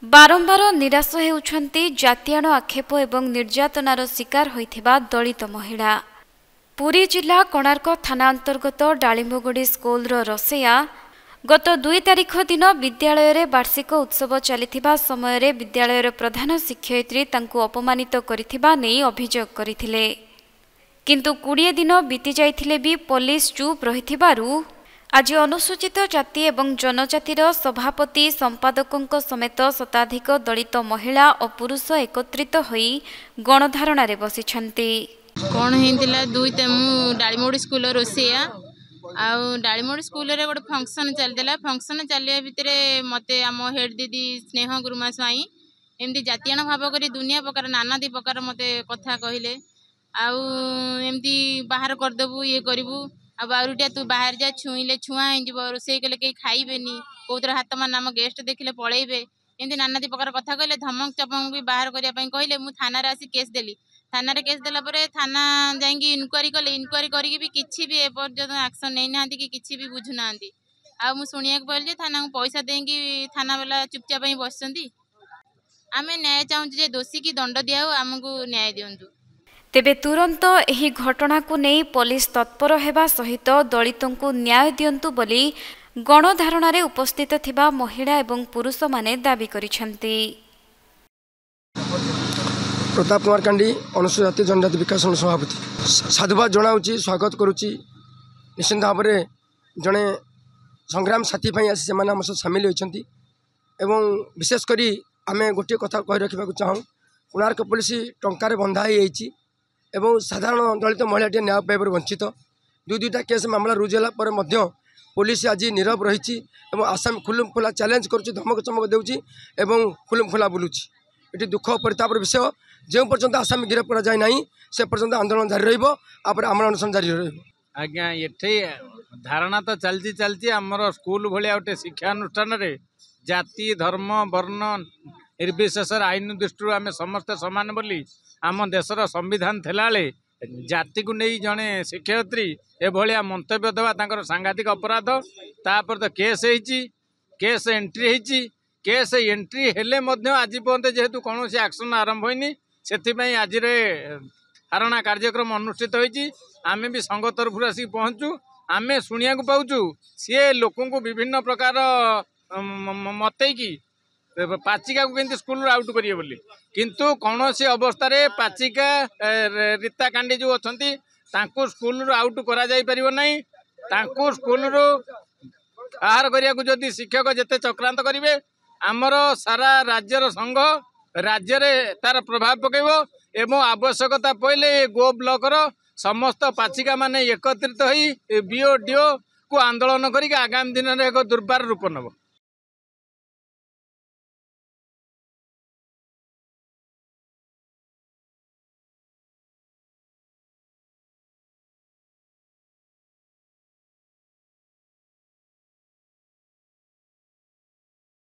बारंबार निराश हेउछंती जातीयाण आक्षेप एवं निर्यातनार शिकार होइथिबा दलित महिला। पुरी जिला कोणार्क थाना अंतर्गत डालिंबगुड़ी स्कूलर रसैया गत 2 तारिख दिन विद्यालय रे वार्षिक उत्सव चलिथिबा समय विद्यालयर प्रधान शिक्षयित्री तांकु अपमानित करिथिबा नै अभियोग करिथिले। किंतु 20 दिन बीती जाइथिले भी पुलिस चुप रहिथिबारु आज अनुसूचित जाति एवं जनजातिर सभापति संपादकों समेत शताधिक दलित महिला और पुरुष एकत्रित होई गणधारणा रे बसिछंती। कौन होता डालीमोड़ी स्कूल रोसैया डालीमोड़ी स्कूल रे गोटे फंक्शन चलता। फंक्शन चलिया भितर मत आम हेड दीदी स्नेह गुरुमा स्वाई एमती जातीयाण भाव कर दुनिया प्रकार नानादी प्रकार मत कथा कहले आमती बाहर करदेबू ये करूँ आउरिया तू बाहर जा छुईले छुआ हो रोसे कले कहीं खाइबेनी कौतर हाथ मान आम गेस्ट देखले पलैबे एमती नानादी प्रकार कथा कहले धमक चपक भी बाहर करने कहले। मुझे थाना आसी केस देली। थाना केस देला परे थाना जाइए इनक्वारी कले। इनक्वारी करके भी किसी भी एपर्यंत एक्शन नहीं ना कि किसी भी बुझुना आ शुणा पाइल थाना को पैसा देंगी थाना वाला चुपचाप बस आम न्याय चाहूँ दोषी की दंड दिया आमको न्याय दिंतु। तेबे तुरंत एही घटना को नहीं पुलिस तत्पर हेबा सहित दलितों को न्याय दियंतु बोली गणधारणा रे उपस्थित थिबा महिला एवं पुरुष माने दाबी करिसेंती। प्रताप कुमार कांडी अनुसूचित जाति जनजाति विकास सभापति साधुवाद जनाऊँगी स्वागत करुच्ची। निश्चिंत भाव में जड़े संग्राम साथी आसी से आम सह सामिल होती एवं विशेषकर आम गोटे कथा कही रखा चाहूँ कोणार्क पुलिस टंकार बंधा होती एवं साधारण दलित महिला न्याय पाइबार वंचित 2-2टा केस मामला रुजुला पुलिस आज नीरव रही आसाम खुलम खुला चैलेंज करुच्ची धमक चमक देउची एवं खुलम खुला बुलूची। ये दुख परितापर विषय जो पर्यंत आसामी गिरफ करा जाए नहीं से पर्यंत आंदोलन जारी रहिबो आमर अनुष्ठान जारी रहिबो। आज्ञा ये धारणा तो चलती चलती आमर स्कूल भाया गोटे शिक्षानुष्ठान रे जाति धर्म वर्ण निर्विशेष आईन दृष्टि आम समस्ते सामान बोली आम देशर संविधान थिला जाति को नहीं जड़े शिक्षयित्री एभलिया मंतव्य देवा तांकर सांघातिक अपराध। तापर तो केस केस एंट्री होती केस एंट्री हेले आज पर्यंत जेहेतु कौन एक्शन आरंभ होनी से आज धारणा कार्यक्रम अनुष्ठित होती। आमे भी संघ तरफ आसिक पहुँचू आमे शुणा पाचु सी लोक विभिन्न प्रकार मतई पाचिका को केंद्र स्कूल आउट करिए बोली किंतु कौन सी अवस्था रे पाचिका रीता कांडी जो अच्छी तांको स्कूल आउट करा जाई परिबो नहीं। तांको स्कूल बाहर करिया को जदि शिक्षक जेते चक्रांत करिवे आमर सारा राज्यर संघ राज्य रे तार प्रभाव पकेबो एवं आवश्यकता पड़े गो ब्लॉक समस्त पाचिका माने एकत्रित होई बीओ डीओ को आंदोलन करिक आगामी दिन में एक दुर्बार रूप नब।